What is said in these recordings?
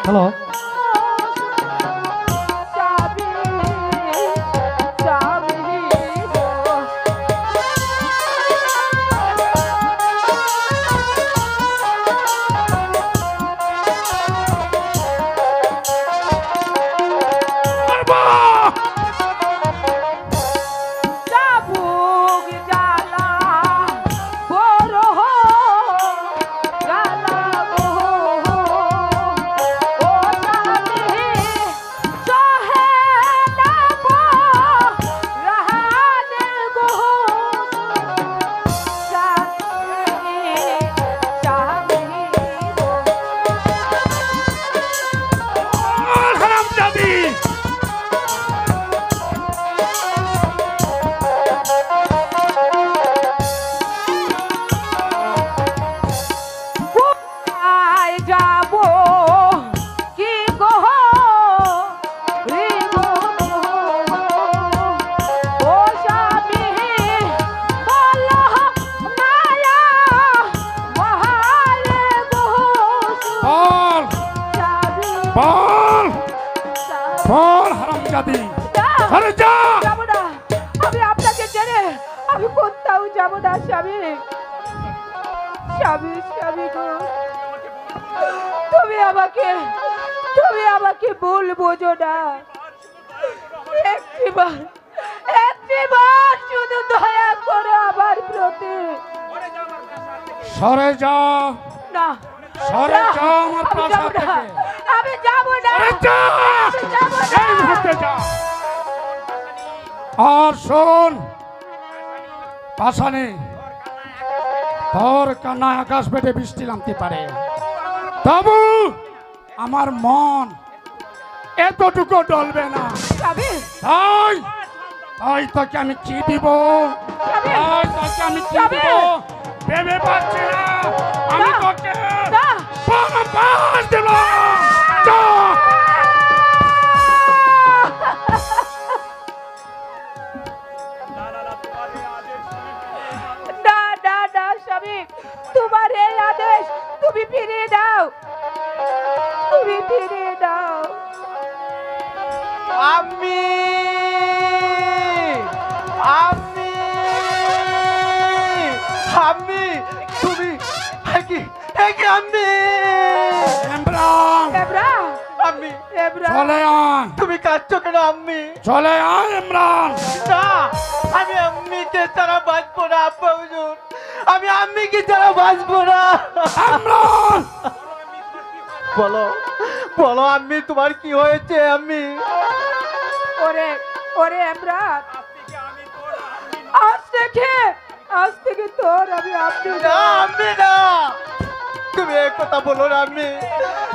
Hello. তুমি আমাকে ভুল বোঝো না একটিবার শুধু দয়া করে আমার প্রতি সরে যা না সরে যা আমার প্রাসাদ থেকে আমি যাব না এই মুহূর্তে যা আর শোন পাশানে তোর কান্নায় আকাশ পেটে বৃষ্টি নামতে পারে তবু আমার মন এতটুকু ডলবে না তাই তোকে আমি কি দিব তোকে আমি কি দিব ভেবে পাচ্ছি না আমি তোকে পাস দেব তোমার এই আদেশ তুমি ফিরিয়ে দাও আমি আমি আমি তুমি আমি আমি চলে আয় তুমি কাঁদছো কেন আমি চলে আয় ইমরান না আমি আম্মিকে ছাড়া বাঁচবো না আব্বা হুজুর আমি আম্মিকে ছাড়া বাঁচবো না ইমরান বলো বলো আম্মি তোমার কি হয়েছে আম্মি ওরে ইমরান আজ থেকে তোর আমি আপনি না আম্মি না তুমি এই কথা বলো না আম্মি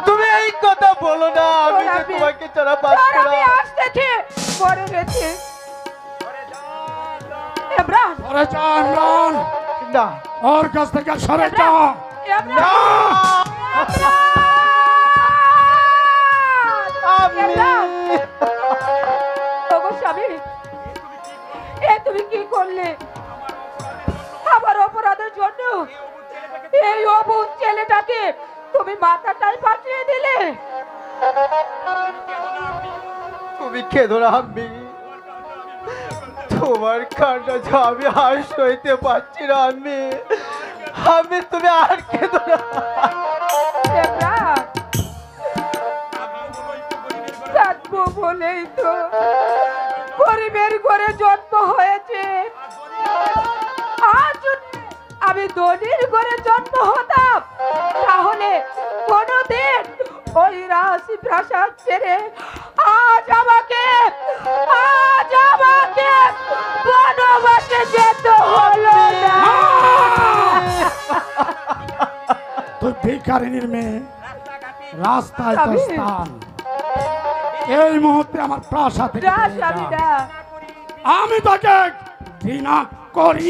তুমি এই কথা বলো না আমি যে তোমাকে ছাড়া বাঁচবো না আমি আজ থেকে মরে গেছি ইমরান সরে যা ইমরান না ওর কাছ থেকে সরে যা না তুমি কি করলে আমার অপরাধের জন্য এই অবুঝ ছেলেটাকে তুমি মাথাটাই পাঠিয়ে দিলে তুমি কেঁদো না আম্মি তোমার কান্না যে আমি আর সইতে পারছি না আমি তুমি আর কেঁদো না কাঁদবো বলেই তো গরিবের ঘরে জন্ম হয়েছে আজ আমি ধনীর ঘরে জন্ম হতাম তাহলে কোনদিন ওই রাজপ্রাসাদ ছেড়ে আজ আমাকে বনবাসে যেতে হলো না। তুই ভিখারিনীর মেয়ে, রাস্তায় তোর স্থান। এই মুহূর্তে আমার প্রাসাদ থেকে বেরিয়ে যা। আমি তোকে ঘৃণা করি।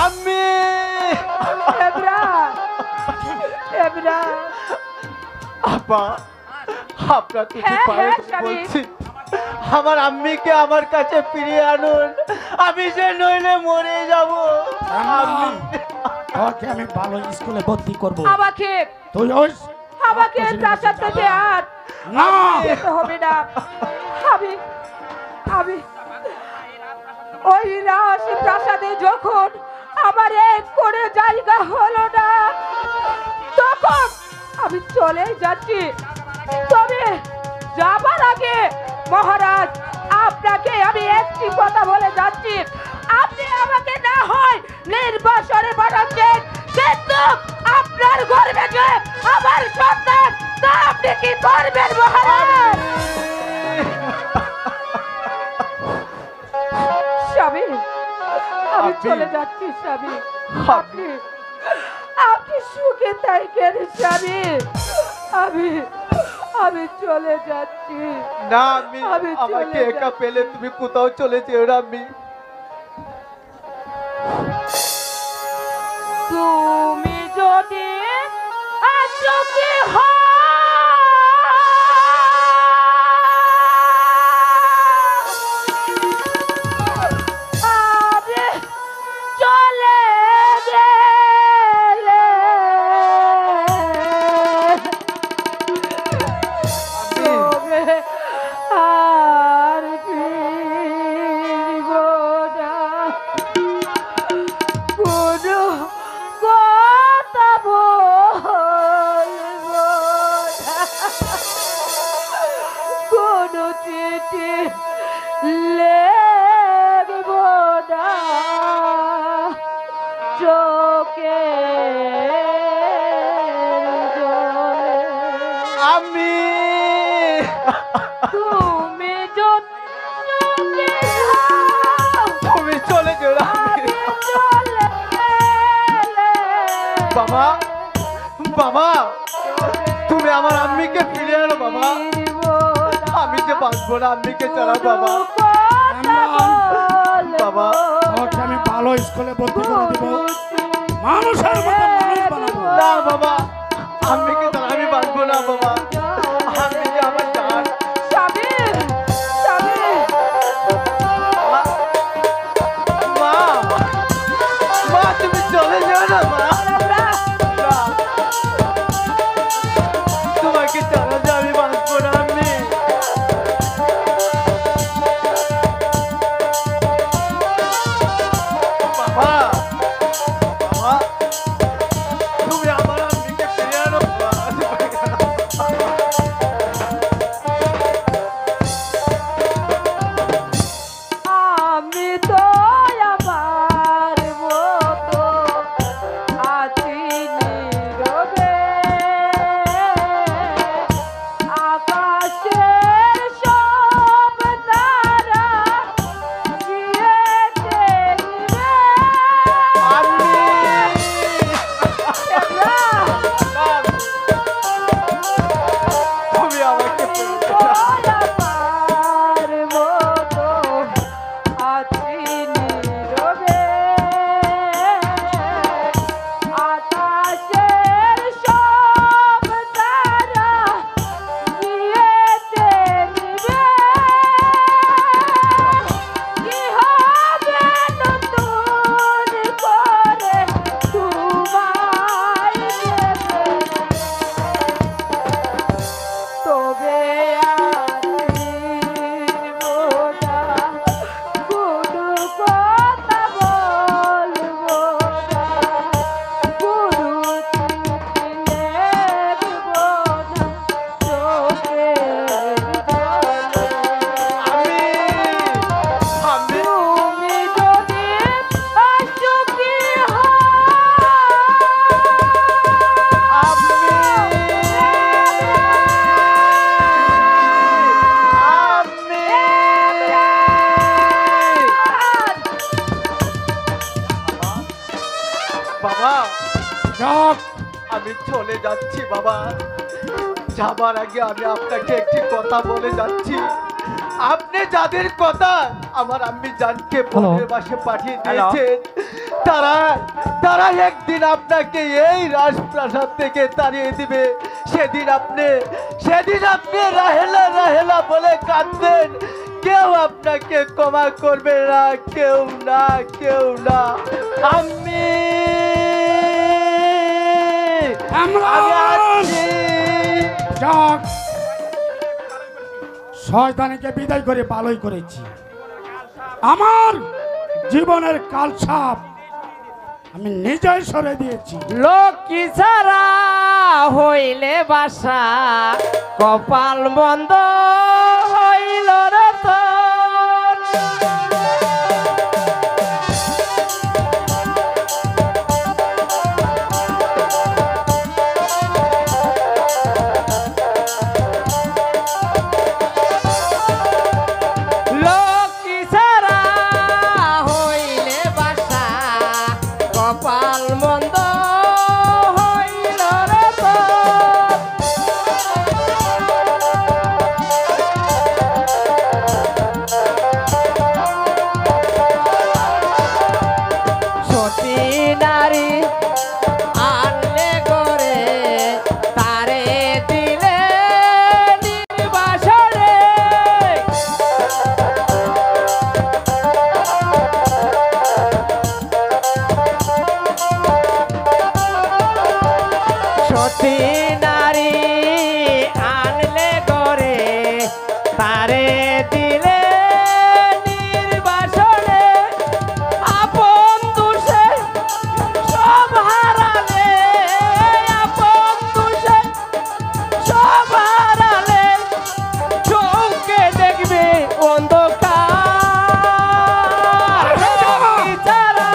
আমি আপা, আপনার কিছু পায়ে বলছি, আমার আম্মিকে আমার কাছে ফিরিয়ে আনুন। আমি যে নইলে মরে যাব। তোকে আমি ভালো স্কুলে ভর্তি করব। তুই আমাকে প্রাসাদ থেকে আর না যেতে হবে না। আমি ওই রাজপ্রাসাদে যখন আমার এক করে জায়গা হলো না, তখন আমি চলে যাচ্ছি। তবে যাবার আগে মহারাজ, আপনাকে আমি একটি কথা বলে যাচ্ছি। আপনি আমাকে না হয় নির্বাসনে পাঠাচ্ছেন, কিন্তু আপনার গর্বে যে আমার সন্তান, তা আপনি কি করবেন মহারাজ? স্বামী, আমি চলে যাচ্ছি স্বামী। আপনি সুখে থাকেন স্বামী। আমি চলে যাচ্ছি। না, আমাকে একা পেলে তুমি কোথাও চলে যেও না। তুমি যদি আজকে চলে গেলে আর ফিরব না। কোনো কথা বলব না, কোনো চিঠি লিখব না, চোখে আমি তুমি যদি তুমি চলে যেও না। বাবা, বাবা, তুমি আমার আম্মিকে ফিরে আনো বাবা। আমি যে বাঁচবো না আম্মিকে ছাড়া বাবা। বাবা, তোকে আমি ভালো স্কুলে ভর্তি করে দিব, মানুষের মতো মানুষ বানাবো। না বাবা, আম্মিকে ছাড়া আমি বাঁচবো না বাবা। আম্মি যে আমার জান। মা, মা, তুমি চলে যেও না মা। তোমাকে ছাড়া যে আমি বাঁচবো না আম্মি। বাবা, বাবা, তুমি আমার আম্মিকে ফিরে আনো বাবা। আমি চলে যাচ্ছি বাবা। যাবার আগে আমি আপনাকে একটি কথা বলে যাচ্ছি। আপনি যাদের কথা আমার আম্মি জানকে পরের মাসে পাঠিয়ে দিয়েছেন, তারা একদিন আপনাকে এই রাজপ্রাসাদ থেকে তাড়িয়ে দিবে। সেদিন আপনি রাহেলা রাহেলা বলে কাঁদবেন, কেউ আপনাকে ক্ষমা করবে না, কেউ না। আমি আসছি। শয়তানিকে বিদায় করে ভালোই করেছি। আমার জীবনের কালছাপ আমি নিজেই সরে দিয়েছি। লক্ষ্মী ছাড়া হইলে বাসা, কপাল বন্ধ হইল রে তোর। লক্ষ্মী ছাড়া হইলে বাসা, কপাল মন্দ হইল রে তোর। সতী নারী আনলে করে, তারে দিলে নির্বাসনে। সতী নারী আনলে করে, তারে দিলে নির্বাসনে। আপন দোষে সব হারালে, আপন দোষে সব হারালে, চোখে দেখবে অন্ধকার। বিচারা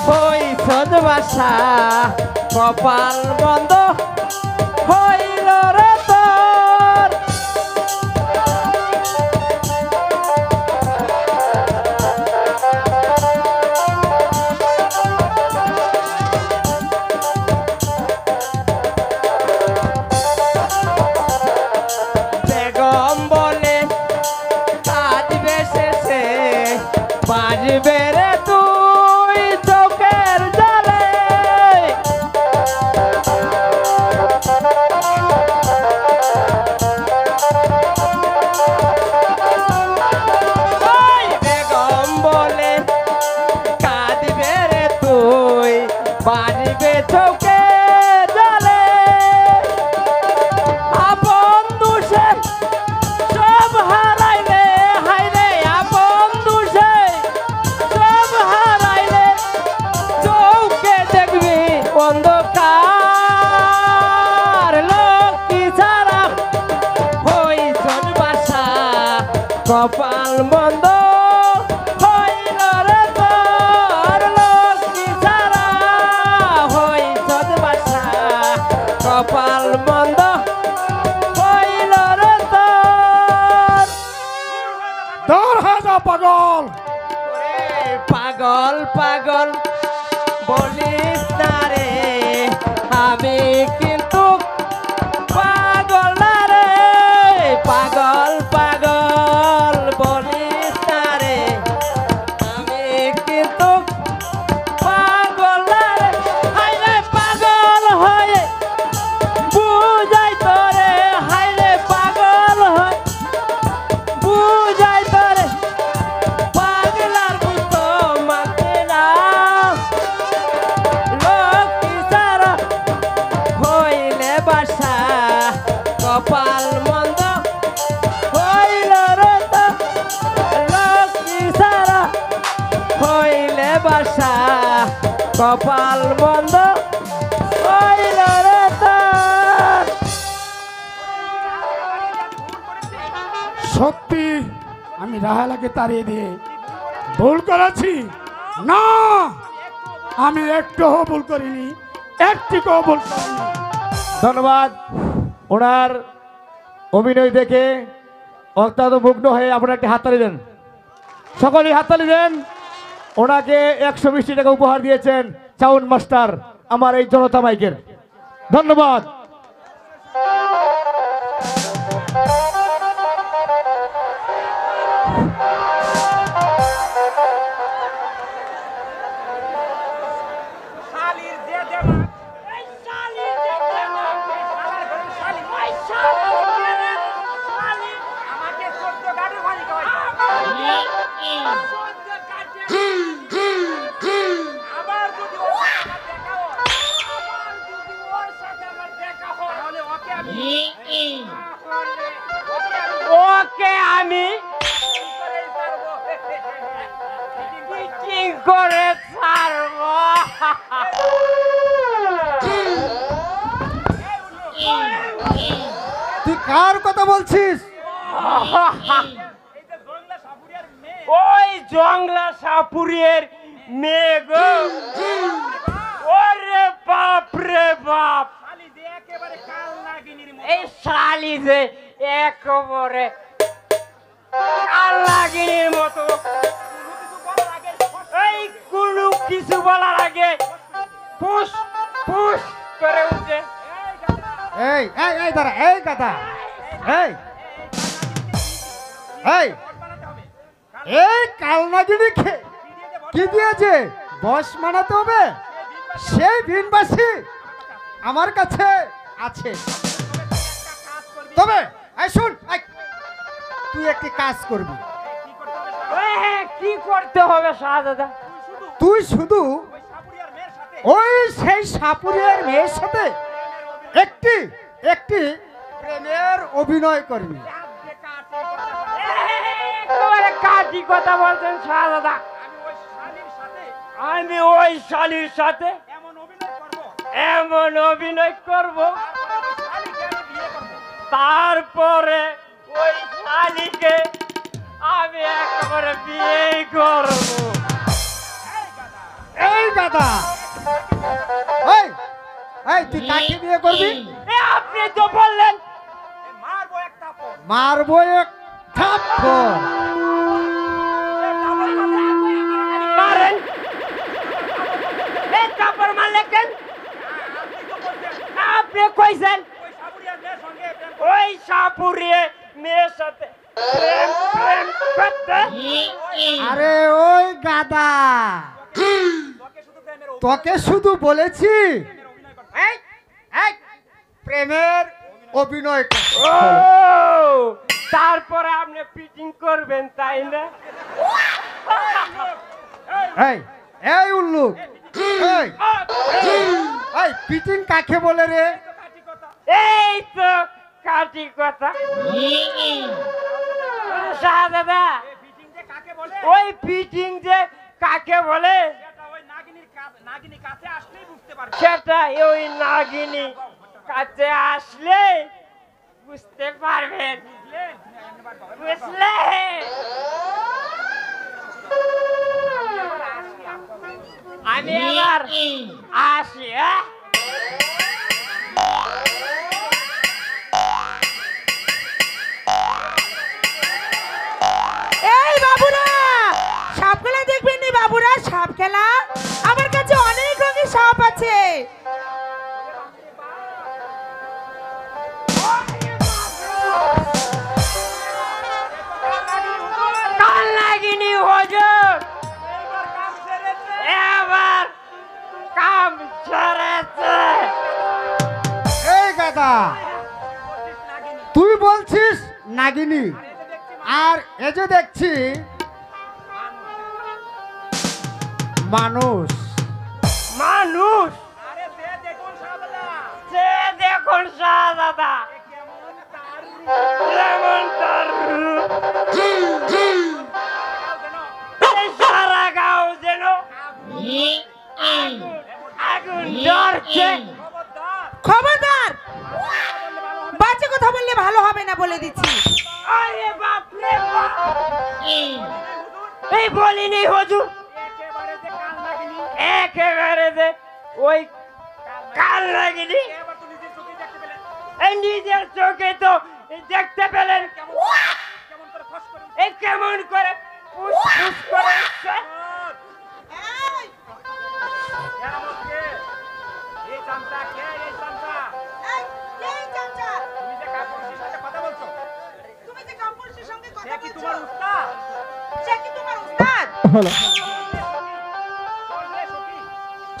হই সদবাসা, কপাল বন্ধ হইল রে তোর। বেগম বলে কাঁদবে শেষে, বাজবে রে তুই চোখের জলে। ওই বেগম বলে কাঁদবে রে তুই, বাজবে চোখের জলে। আপন দোষে সব হারাইলে, হাইলে আপন দোষে সব হারাইলে, চোখে দেখবি অন্ধকার। লক্ষ্মী ছাড়া হই সদবাসা, কপাল বন্ধ হইল রে তোর। লক্ষ্মী ছাড়া হই সদবাসা, কপাল বন্ধ হইল রে তোর। দূর হয়ে যা পাগল। পাগল পাগল বলিস না রে, আমি কিন্তু পাগল না রে। পাগল পাগল বলিস না রে, আমি কিন্তু পাগল না রে। হাইলে পাগল হয়ে বুঝাই তোরে, হাইলে পাগল হয়ে বুঝাই তোরে, পাগলার মতো মানতে না। লক্ষ্মী ছাড়া হইলে বাসা, কপাল মন্দ হইল রে তোর। লক্ষ্মী ছাড়া হইলে বাসা, কপাল মন্দ হইল রে তোর। সত্যি আমি রাহেলাকে তাড়িয়ে দিয়ে ভুল করেছি? না, আমি একটুও ভুল করিনি, একটিকেও ভুল করিনি। ধন্যবাদ। ওনার অভিনয় দেখে অত্যন্ত মুগ্ধ হয়ে আপনারা একটি হাততালি দেন, সকলেই হাততালি দেন। ওনাকে 120 টাকা উপহার দিয়েছেন সাউন্ড মাস্টার আমার এই জনতা মাইকের। ধন্যবাদ। ওকে আমি কি করে ছাড়ব? তুই কার কথা বলছিস? ওই জংলা সাপুরের মেয়ে গো। ওরে বাপ রে বাপ, এই শালি যে একেবারে কাল লাগিনীর মতো। এই কোনো কিছু বলার আগে ফুস ফুস করে উঠে। এই এই এই দাঁড়া, এই কথা, এই এই এই কালনাগিনী কি দিয়েছে? বস মানাতে হবে, সেই ভিনবাসী আমার কাছে আছে। তবে এই শুন, তুই একটি কাজ করবি। কি করতে হবে শাহজাদা? তুই শুধু ওই সেই সাপুরিয়ার মেয়ের সাথে একটি একটি প্রেমের অভিনয় করবি। কাজী কথা বলছেন শাহজাদা? আমি ওই শালির সাথে এমন অভিনয় করব, তারপরে ওই শালিকে আমি একেবারে বিয়ে করব। এই দাদা, এই এই তুই কাকে বিয়ে করবি? আপনি তো বললেন মারবো এক থাপ্পড়। মারেন। এই থাপ্পড় মারলে কেন? আপনি কইছেন ওই সাপুরিয়ে মেয়ের সাথে প্রেম প্রেম করতে। আরে ওই গাদা, তোকে শুধু বলেছি এই এই প্রেমের অভিনয় করতে। ও, তারপরে আপনি ফিটিং করবেন, তাই না? এই এই উল্লুক, এই এই পিটিং কাকে বলে রে? এই তো কাটি কথা শাহজাদা। ওই ফিটিং যে কাকে বলে সেটা ওই নাগিনী কাছে আসলে বুঝতে পারবেন, বুঝলে? আমি এবার আসি। এই বাবুরা, সাপ খেলা দেখবেন নি বাবুরা? সাপ খেলা আমার কাছে অনেক রঙের সাপ আছে। কাল লাগিনি হুজুর, এবার কাম সেরেছে। এই গাদা, তুই বলছিস নাগিনী, আর এ যে দেখছি মানুষ। মানুষ সে দেখুন শাহজাদা, যেমন তার রূপ, এই সারা গাঁও যেন আগুন জ্বলছে। খবরদার, বাজে কথা বললে ভালো হবে না বলে দিচ্ছি। আরে বাপ রে বাপ, এই বলিনি হুজুর, একেবারে যে ওই কাল লাগিনি। এই নিজের চোখে তো দেখতে পেলেন এই কেমন করে ফুস ফুস করে উঠছে। হলো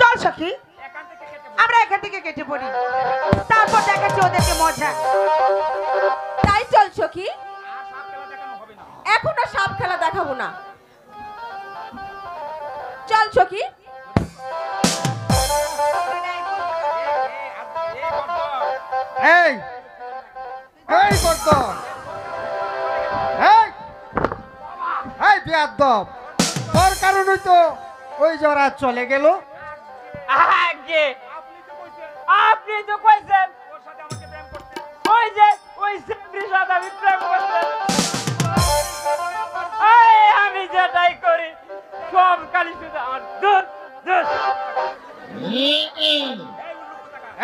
চল সখী আমরা এখান থেকে কেটে পড়ি, তারপর দেখাচ্ছি ওদেরকে মজা। তাই চল সখী, এখন আর সাপ খেলা দেখাবো না। চল সখী। এই এই করত এই এই বেয়াদব, তোর কারণেই তো ওই যে ওরা চলে গেল। আগে আপনি তো কইছেন ওই যে ওই সেমরির সাথে আমি প্রেম করতেন। আমি যেটাই করি সব কালি শুধু আমার দোষ দোষ।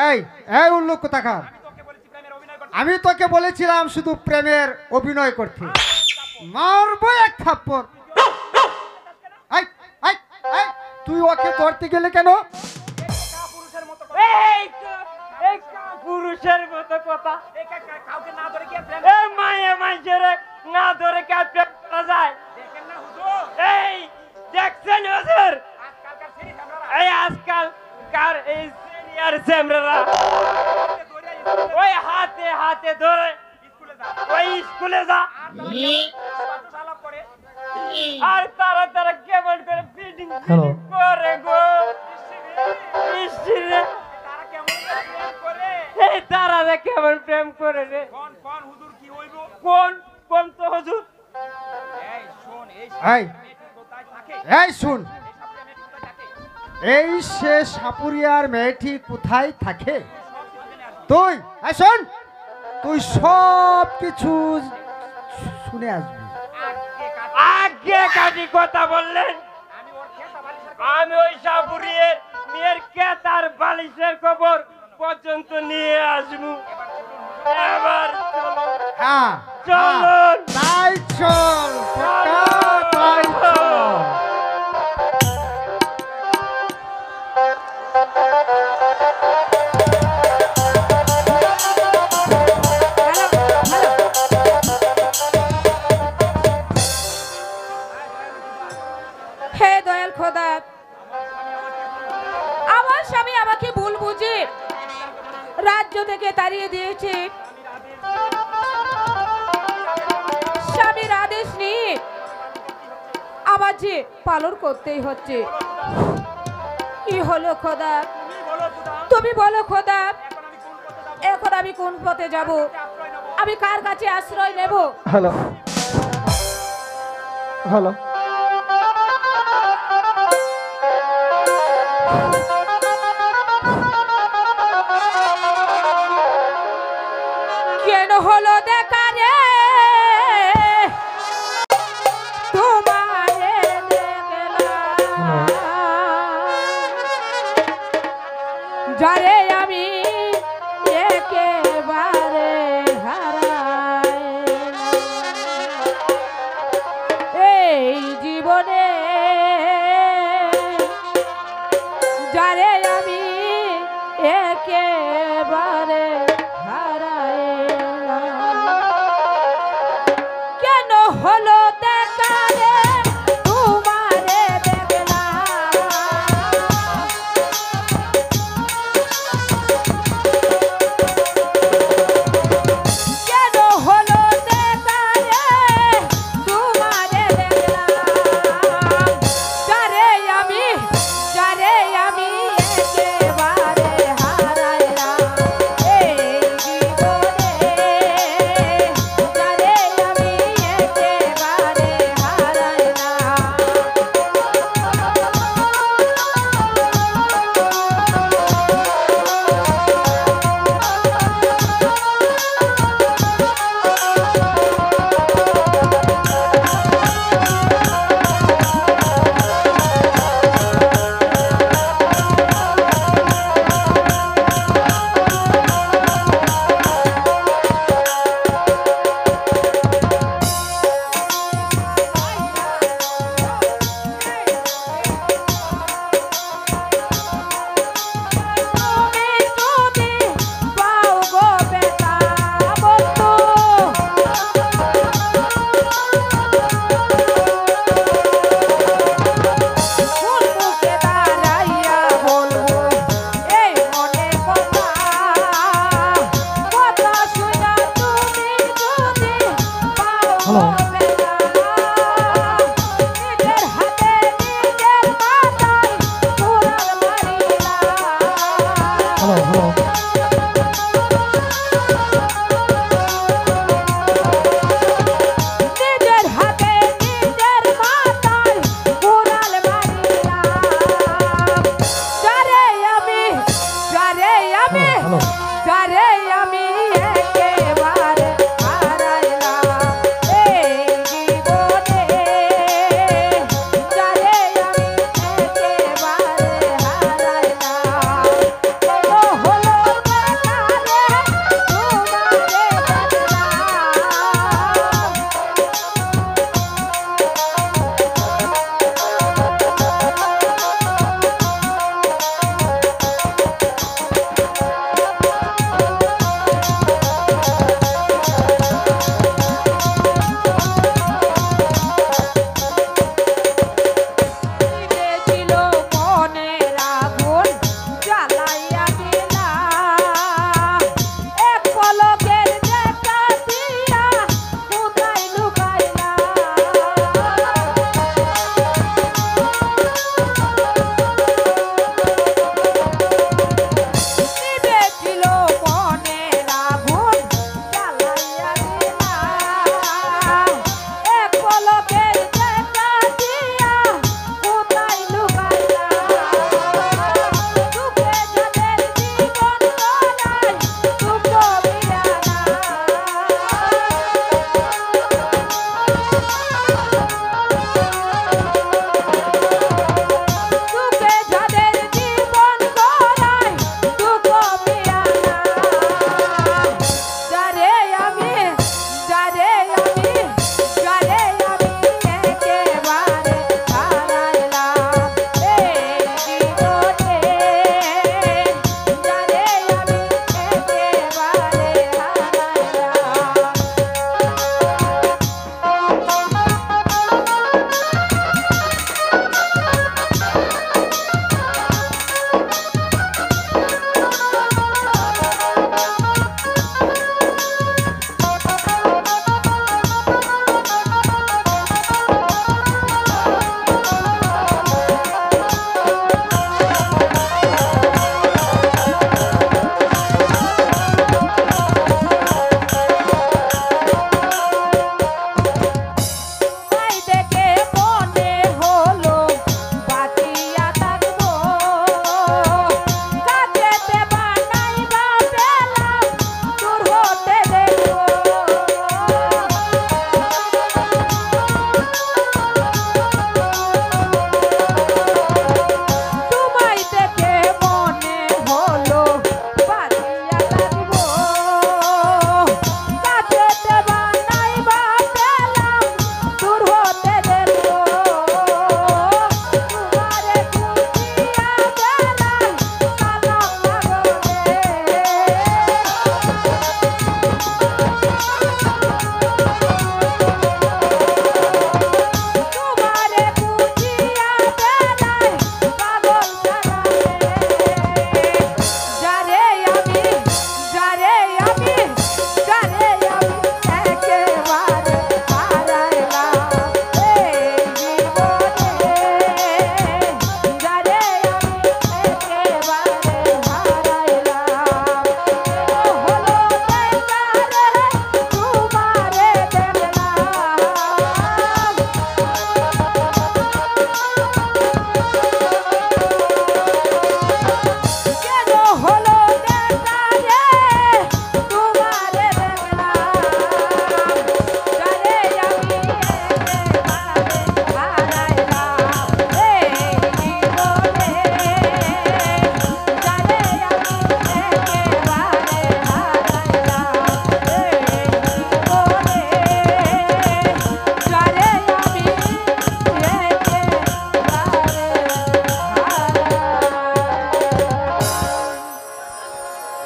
এই এই উল্লুক কোথাকার, আমি তোকে বলেছিলাম শুধু প্রেমের অভিনয় করতে, মারবো এক থাপ্পড়। এই এই এই তুই ওকে ধরতে গেলে কেন? এই এই পুরুষের মতো কথা, এই মায়ে মানুষের না ধরে কে প্রেম করা যায়? এই দেখছেন হুজুর, এই আজকাল কার এই সিনিয়র সেমরা ওই হাতে হাতে ধরে ওই স্কুলে যা, আর তারা তারা কেমন করে ফিটিং করে গো। ইসরে এই তারা কেমন প্রেম করে রে? কোন কোন তো হুজুর? এই এই শুন, এই সে সাপুরিয়ার মেয়েটি কোথায় থাকে? তুই এই শোন, তুই সব কিছু শুনে আসবি। আগে কাটি কথা বললেন, আমি ওই সাপুরিয়ের মেয়ের কেতার বালিশের খবর পর্যন্ত নিয়ে আসবো। এবার হ্যাঁ চলুন। তাই চল খোকা, তাই চল। হে দয়াল খোদা, আমার স্বামী আমাকে ভুল বুঝে রাজ্য থেকে তাড়িয়ে দিয়েছে। স্বামীর আদেশ নিয়ে আমার যে পালন করতেই হচ্ছে। কি হলো খোদা, তুমি বলো খোদা, এখন আমি কোন পথে যাব? আমি কার কাছে আশ্রয় নেব? হ্যালো হ্যালো কেন হলো দেখা রে তোমারে দেখলাম, যারে আমি একেবারে হারাইলাম এই জীবনে, যারে আমি একেবারে কেন হলো দেখা রে তোমারে দেখলাম, কেন হলো দেখা রে তোমারে দেখলাম, যারে আমি একেবারে হারাইলাম এই জীবনে, যারে আমি একেবারে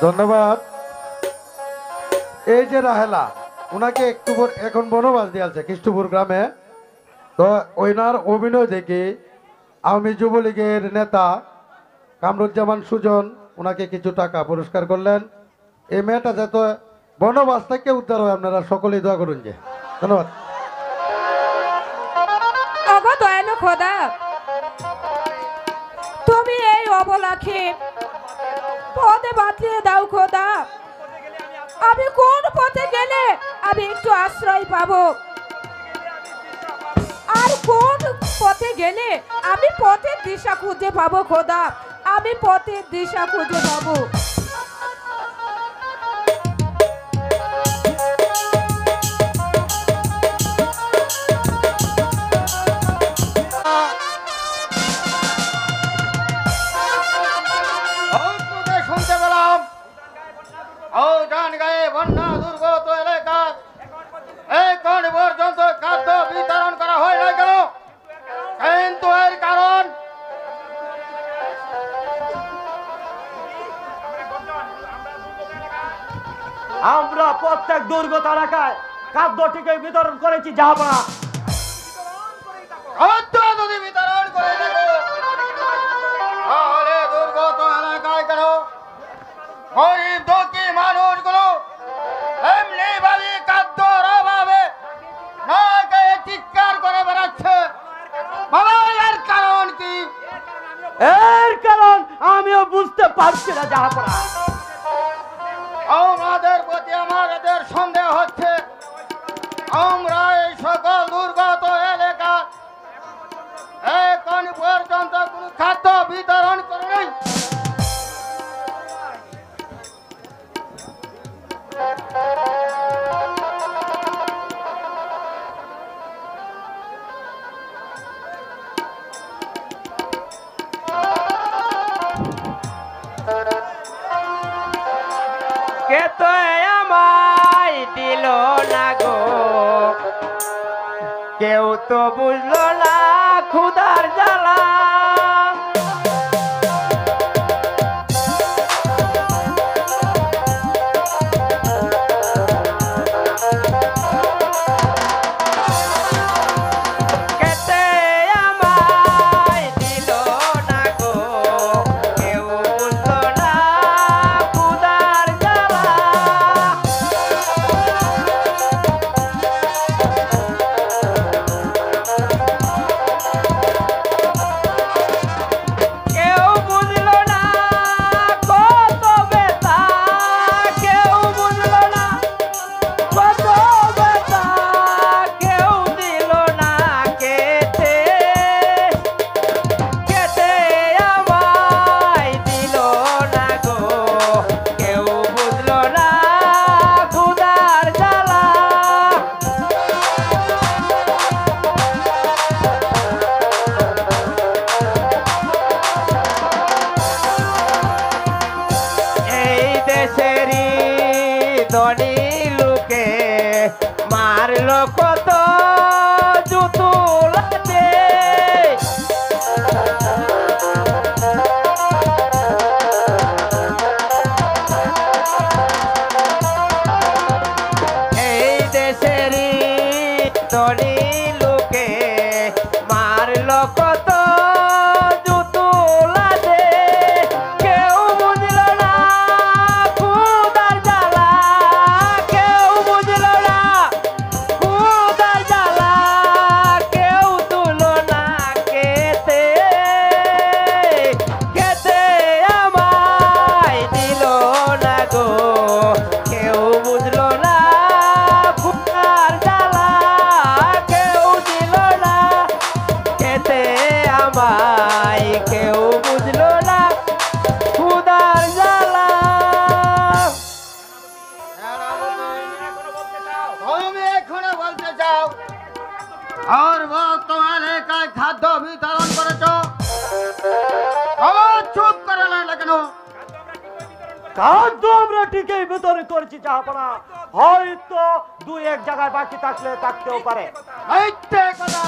ধন্যবাদ। এই যে রাহেলা, ওনাকে একটু এখন বনবাস দিয়েছে খ্রিস্টপুর গ্রামে। তো ওনার অভিনয় দেখে আওয়ামী যুবলীগের নেতা কামরুজ্জামান সুজন ওনাকে কিছু টাকা পুরস্কার করলেন। এই মেয়েটা যাতে বনবাস থেকে উদ্ধার হয়, আপনারা সকলেই দোয়া করুন। যে ধন্যবাদ। ওগো দয়ালু খোদা, তুমি এই অবলাকে পথে বাঁচিয়ে দাও খোদা। আমি কোন পথে গেলে আমি একটু আশ্রয় পাবো, আর কোন পথে গেলে আমি পথের দিশা খুঁজে পাবো খোদা, আমি পথের দিশা খুঁজে পাবো। শুনতে পেলাম ও ডান গায়ে বন্যা দুর্গত এলাকা এখন পর্যন্ত খাদ্য বিতরণ করা হয় না কেন? কিন্তু এর কারণ আমরা প্রত্যেক দুর্গত এলাকায় খাদ্য টিকে বিতরণ করেছি জাহাপনা। খাদ্য যদি বিতরণ করে দেবো তাহলে দুর্গত এলাকায় কেন গরিব দুঃখী মানুষগুলো এমনি ভাবে খাদ্যর অভাবে না খেয়ে চিৎকার করে বেড়াচ্ছে? বাবা, এর কারণ কি? এর কারণ আমিও বুঝতে পারছি না জাহাপনা। আমাদের প্রতি আমাদের সন্দেহ হচ্ছে আমরা এই সকল দুর্গত এলাকা এখন পর্যন্ত কোনো খাদ্য বিতরণ করে নাই। কে তো আমায় দিল না গো, কেউ তো বুঝলো না ক্ষুধার জ্বালা। কেতে আমায় দিল না গো, কেউ বুঝলো না ক্ষুধার জ্বালা। কেউ বুঝলো না কত ব্যথা, কেউ বুঝলো না কত ব্যথা, কেউ দিল না খেতে। খেতে আমায় দিল না গো, কেউ বুঝলো না ক্ষুধার জ্বালা। এই দেশেরই ধনী লোকে মারলো কত জুতুলাতে। এই দেশেরই ধনী লোকে মারলো কত জুতুলাতে। কেউ বুঝলো না ক্ষুধার জ্বালা, কেউ বুঝলো না ক্ষুধার জ্বালা, কেউ তুলো না খেতে। খেতে আমায় দিল না গো, কেউ বুঝলো না ক্ষুধার জ্বালা, কেউ দিল না খেতে আমায়, কেউ বুঝলো না ক্ষুধার জ্বালা। তুমি এখনো বলতে চাও আর বর্তমান এলাকায় খাদ্য বিতরণ করেছ? আবার চুপ করে না কেন? খাদ্য আমরা ঠিকই বিতরণ করেছি জাহাপনা, হয়তো দুই এক জায়গায় বাকি থাকলে থাকতেও পারে। মিথ্যে কথা।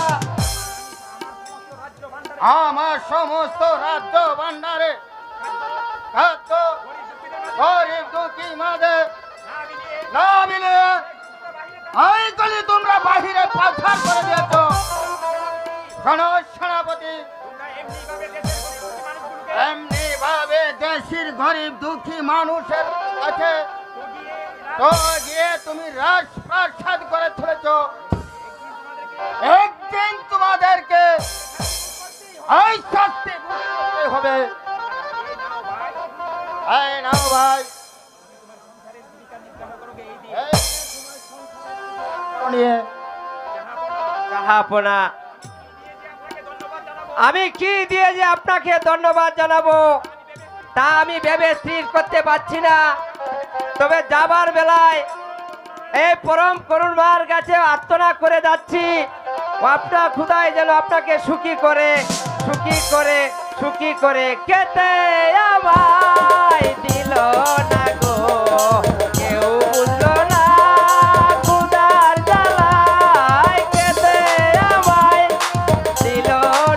আমার সমস্ত রাজ্য ভান্ডারে খাদ্য গরিব দুঃখী মাদের না মিলে এই কলি তোমরা বাহিরে পাচার করে দিয়েছ। শোনো সেনাপতি, এমনি ভাবে দেশের গরিব দুঃখী মানুষের কাছে তো গিয়ে তুমি রাজপ্রাসাদ করে তুলেছ। একদিন তোমাদেরকে এই শাস্তি ভুগতে হবে। এই নাও ভাই, জাহাপনা, আমি কি দিয়ে যে আপনাকে ধন্যবাদ জানাবো তা আমি ভেবে স্থির করতে পারছি না। তবে যাবার বেলায় এই পরম করুণার কাছে আর্তনা করে যাচ্ছি, আপনার খুদাই যেন আপনাকে সুখী করে সুখী করে সুখী করে কেটে আমায় দিল না গো, কেউ বুঝলো না খুদার জ্বালায়, কেটে আমায় দিল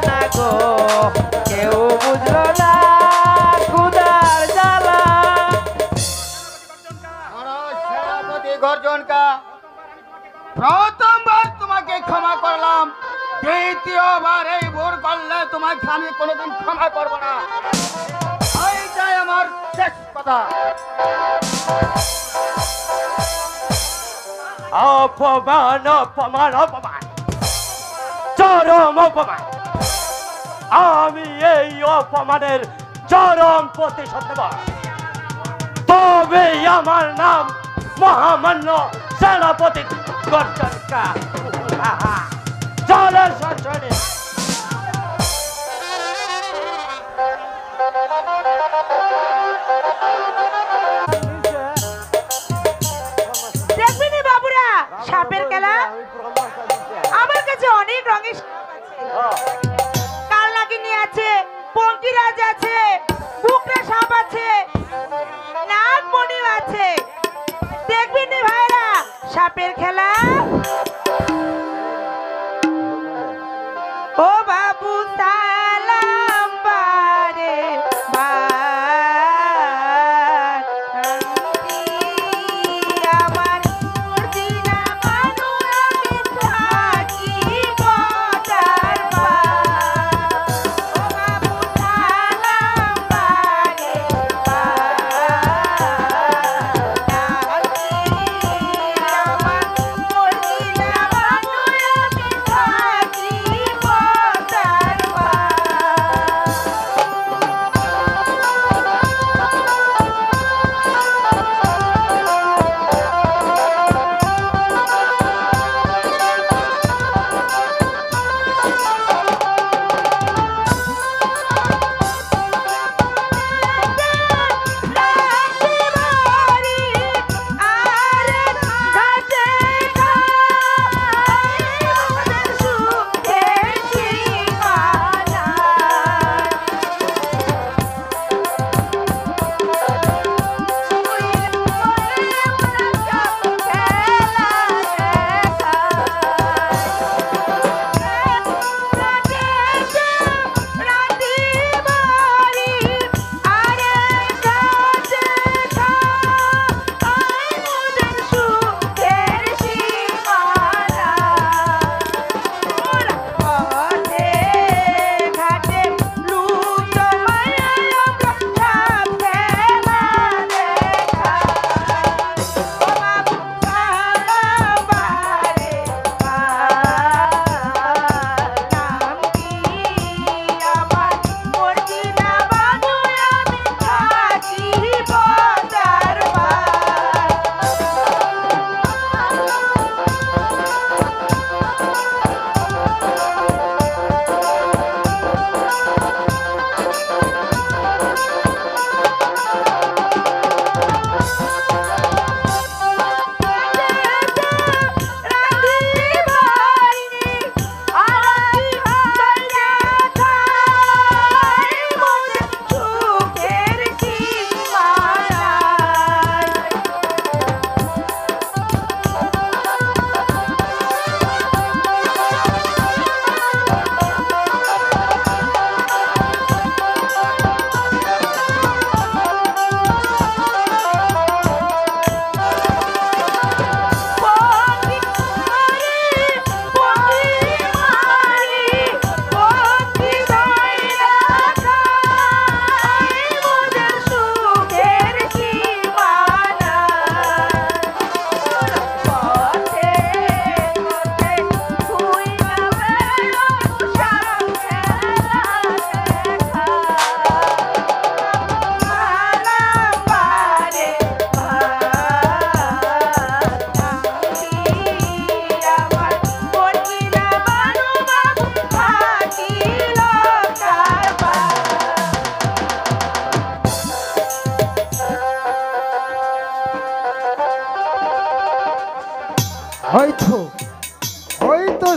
না গো, কেউ বুঝলো না খুদার জ্বালা। সেনাপতি গর্জনকা, প্রথমবার তোমাকে ক্ষমা করলাম, দ্বিতীয়বার এই ভুল করলে তোমাকে আমি কোনোদিন ক্ষমা করবো না। এইটাই আমার শেষ কথা। অপমান অপমান অপমান, চরম অপমান। আমি এই অপমানের চরম প্রতিশোধ নেব। তবে আমার নাম মহামান্য সেনাপতি গর্জনকা। চলে শাসনে দেখবেনি বাবুরা সাপের খেলা? আমার কাছে অনেক রঙের সাপ আছে। কালনাগিনী আছে, পঙ্কিরাজ আছে, বুকরা সাপ আছে, নাগমণিও আছে। দেখবেনি ভাইরা সাপের খেলা? ও বাবু সালাম বারে বার, আমার মর্জিনা মানু আমি থাকি বদার বার। ও বাবু সালাম বারে বার, আমার মর্জিনা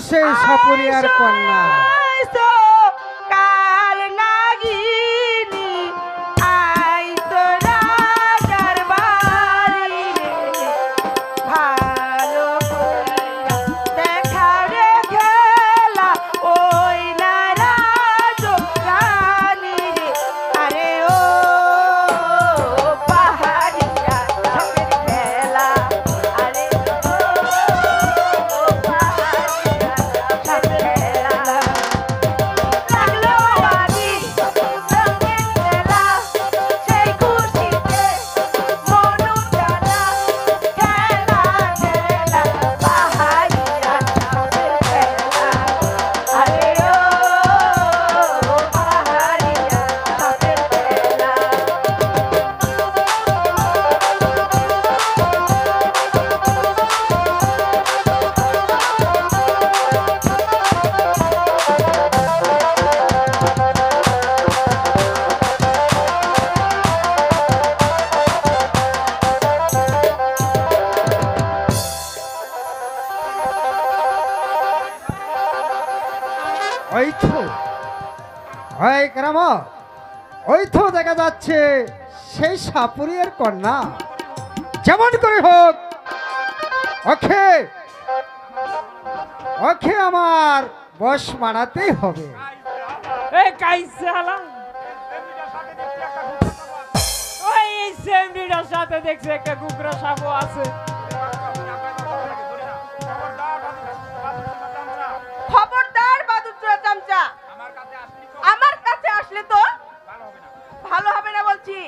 সেই সাপুরিয়ার কন্যা। আইসো কাল নাগিনী আইসো রাজার বাড়ি ভালো কইরা দেখাও রে খেলা ওই না রাজ রানী রে আরে ও পাহাড়িয়া সবের খেলা আরে ও পাহাড়িয়া সবের খেলা লাগলো বাড়ি রঙের খেলা সেই খুশিতে মনু জানা খেলা খেলা পাহাড়িয়া সবের খেলা আরে ও পাহাড়িয়া সবের খেলা ওই তো ওই গ্রাম, ওই তো দেখা যাচ্ছে সেই সাপুরিয়ার কন্যা। যেমন করে হোক ওকে ওকে আমার বশ মানাতেই হবে। এই কাইছে হালা ওই সেমরিটার সাথে দেখছে একটা কুকুরা সাপও আছে। খবরদার বাদুচুরা চামচা, আমার কাছে আসলে তো ভালো হবে না বলছি।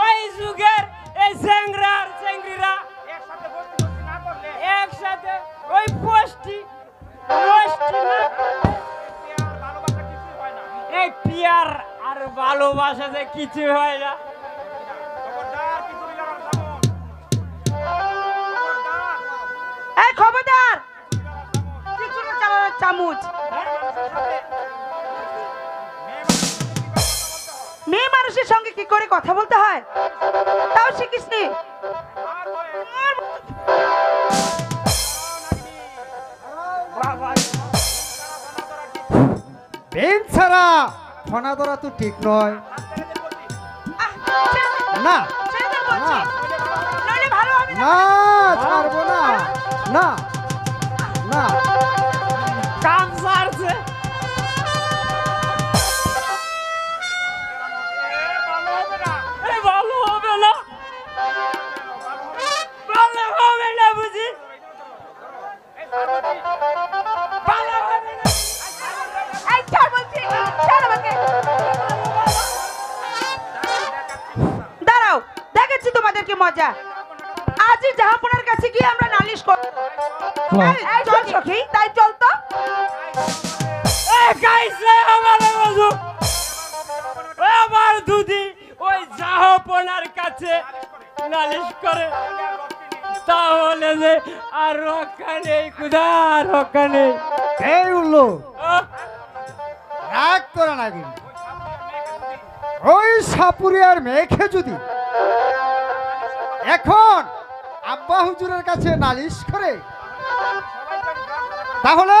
ওই যুগের এই সেংরার সেংরিরা একসাথে ওই পোস্টি এই পিয়ার আর ভালোবাসা যে কিছু হয় না। এই খবরদার কিছুটা চালানোর চামচ। মেয়ে মানুষের সঙ্গে কি করে কথা বলতে হয় তাও শিখিসনি। বেন ছাড়া ফোনা ধরা তো ঠিক নয়। না ছেড়ে দে বলছি, নইলে ভালো হবে না। না ছাড়বো না, না না। কাম সারছে ভালো হবে না, ভালো হবে না বুঝি, ভালো হবে না। এই ছাড় বলছি, ছাড় আমাকে। দাঁড়াও, দেখাচ্ছি তোমাদেরকে মজা। আজই জাহাপনার কাছে গিয়ে আমরা নালিশ করব। এই চল সখী, তাই চল তো। কাইছে আমার বন্ধু আমার দুদি ওই জাহাপনার কাছে নালিশ করে, তাহলে যে আর রক্ষা নেই, খুদা রক্ষা নেই। এই উল্লো রাগ করে না কিন্তু ওই সাপুরিয়ার মেয়েকে যদি এখন আব্বা হুজুরের কাছে নালিশ করে তাহলে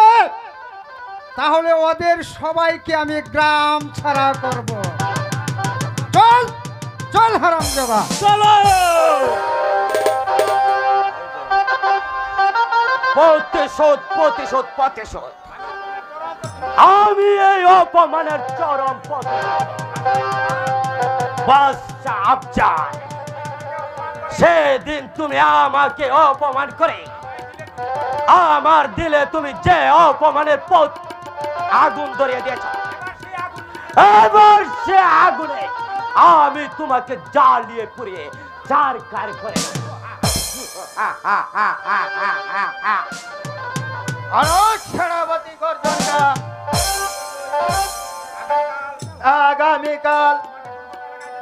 তাহলে ওদের সবাইকে আমি গ্রাম ছাড়া করব। চল চল হারামজাদা। চলো প্রতিশোধ প্রতিশোধ প্রতিশোধ। আমি এই অপমানের চরম পথে বাচ্চা আফজাল, সেদিন তুমি আমাকে অপমান করে আমার দিলে তুমি যে অপমানের পথ আগুন ধরিয়ে দিয়েছ, এবার সে আগুনে আমি তোমাকে জ্বালিয়ে পুড়িয়ে চারকার করে সেনাপতি গর্জনটা আগামীকাল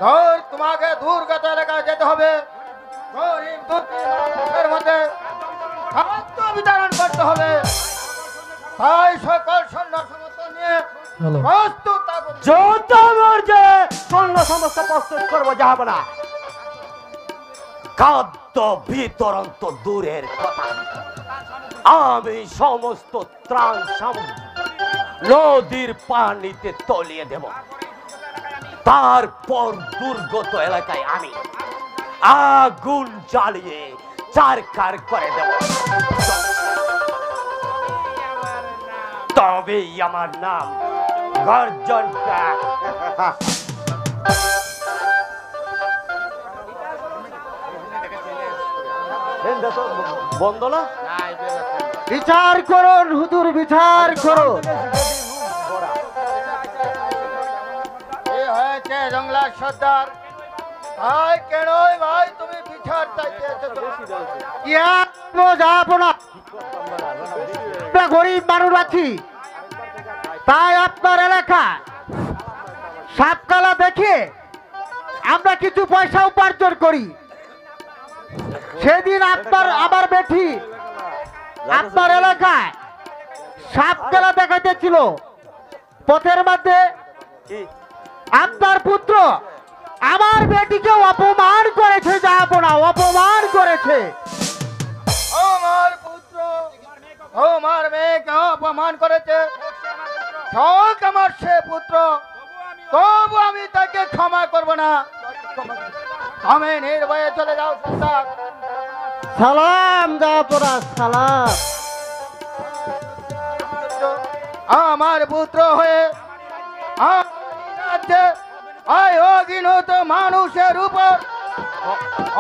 ধর তোমাকে দুর্গত এলাকায় যেতে হবে। গরিব দুঃখী মানুষের মধ্যে খাদ্য বিতরণ করতে হবে। তাই সকল সৈন্য সমস্ত নিয়ে প্রস্তুত থাকুন। যত মর্যে সৈন্য সমস্ত প্রস্তুত করবো, যাবো না। খাদ্য বিতরণ তো দূরের কথা, আমি সমস্ত ত্রাণ সামগ্রী নদীর পানিতে তলিয়ে দেব। তারপর দুর্গত এলাকায় আমি আগুন জ্বালিয়ে চারকার করে দেব। তবেই আমার নাম গর্জনটা। বন্ধ না? বিচার করুন হুজুর, বিচার করুন। এই হয়েছে জঙ্গলার সর্দার। ভাই কেন ভাই তুমি বিচার চাইতে এসেছো? যাবো না, আমরা গরিব মানুষ আছি, তাই আপনার এলাকা সাপকালা দেখে আমরা কিছু পয়সা উপার্জন করি। সেদিন আমার বেটি আপনার এলাকায় সাপ খেলা দেখাইতেছিল, পথের মধ্যে আপনার পুত্র আমার বেটিকে অপমান করেছে, যাবো না, অপমান করেছে। আমার পুত্র আমার মেয়েকে অপমান করেছে, শোক আমার সে পুত্র, তবু আমি তাকে ক্ষমা করব না। আমি নির্ভয়ে চলে যাও সর্দার। সালাম জাপরা, সালাম। আমার পুত্র হয়ে অগিনত মানুষের উপর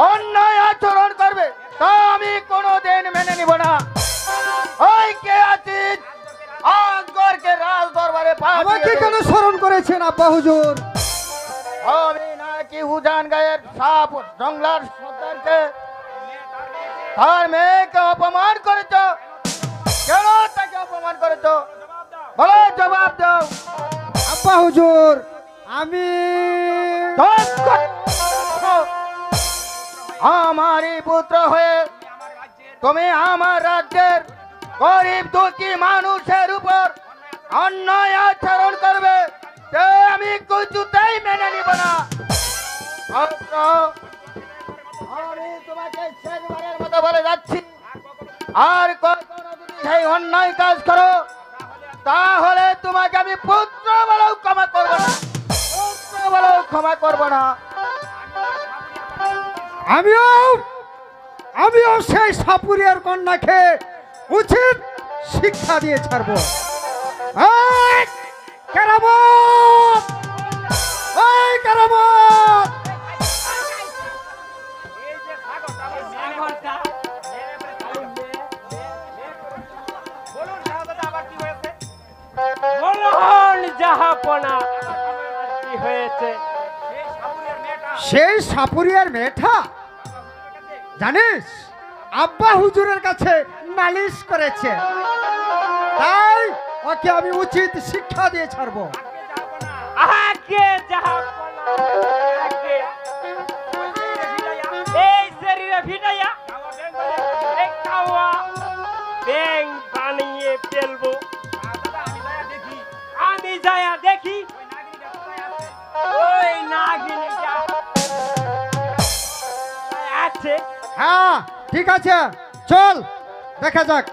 অন্যায় আচরণ করবে, তা আমি কোনোদিন মেনে নিব না। ওই কে আছিস? আকবরকে রাজ দরবারে আমাকে কেন স্মরণ করেছেন আব্বা হুজুর? আমি নাকি উজান গায়ের সাপ জঙ্গলার সর্দারকে, তার মেয়েকে অপমান করেছ। কেন তাকে অপমান করেছ? বলো, জবাব দাও। আব্বা হুজুর, আমি আমারই পুত্র হয়ে তুমি আমার রাজ্যের গরিব দুঃখী মানুষের উপর অন্যায় আচরণ করবে, সে আমি কিছুতেই মেনে নিব না। আমি তোমাকে শেষবারের মতো বলে যাচ্ছি, আর কখনো যদি সেই অন্যায় কাজ করো, তাহলে তোমাকে আমি পুত্র বলেও ক্ষমা করবো না, পুত্র বলেও ক্ষমা করবো না। আমিও সেই সাপুরিয়ার কন্যাকে উচিত শিক্ষা দিয়ে ছাড়বো। এই কেরামত, এই কেরামত, জাহাপনা কি হয়েছে? সেই সাপুরিয়ার মেয়েটা জানিস আব্বা হুজুরের কাছে নালিশ করেছে, তাই ওকে আমি উচিত শিক্ষা দিয়ে ছাড়বো। আগে জাহাপনা, আগে এই শরীরে ভিড়াইয়া এক খাওয়া ব্যাং বানিয়ে ফেলবো। আমি যায়া দেখি ওই নাগিনীটা আছে। হ্যাঁ ঠিক আছে, চল দেখা যাক।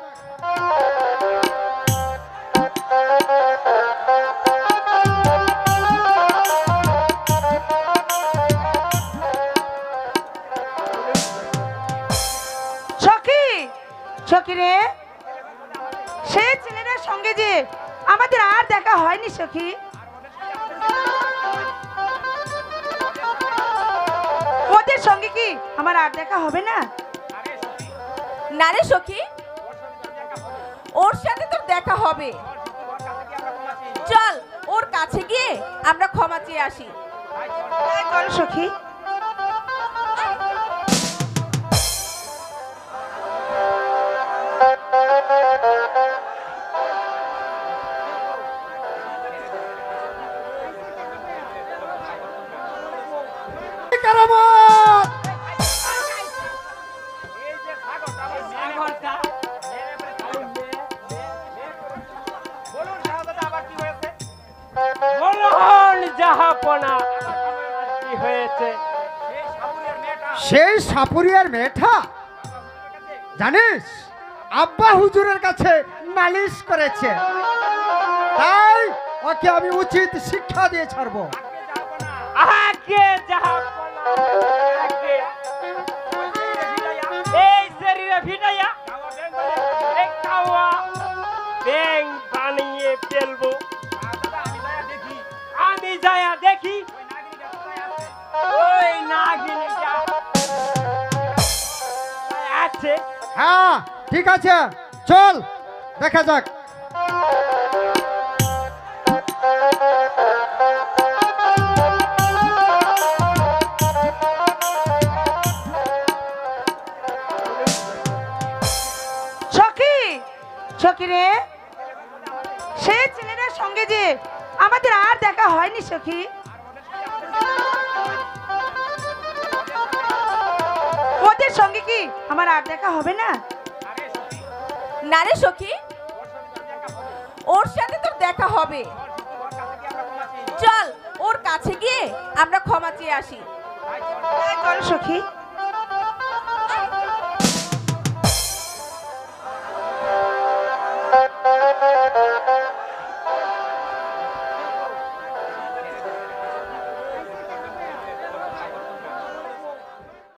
সখী রে, সে ছেলেটার সঙ্গে যে আমাদের আর দেখা হয়নি সখী। ওদের সঙ্গে কি আমার আর দেখা হবে না? না রে সখী, ওর সাথে তোর দেখা হবে। চল ওর কাছে গিয়ে আমরা ক্ষমা চেয়ে আসি। চল সখী। জাহাপনা কি হয়েছে? সেই সাপুরিয়ার মেয়েটা জানিস আব্বা হুজুরের কাছে নালিশ করেছে, তাই ওকে আমি উচিত শিক্ষা দিয়ে ছাড়বো। আগে যাহা আগে এই শরীরে ভিড়াইয়া এই খাওয়া ব্যাং বানিয়ে ফেলবো। আমি যায়া দেখি ওই নাগিনীটা আছে। হ্যাঁ ঠিক আছে, চল দেখা যাক। সখী, সখী রে, সেই ছেলেটার সঙ্গে যে আমাদের আর দেখা হয়নি সখী। ওদের সঙ্গে কি আমার আর দেখা হবে না? না রে সখী, ওর সাথে তোর দেখা হবে। চল ওর কাছে গিয়ে আমরা ক্ষমা চেয়ে আসি। তাই চল সখী।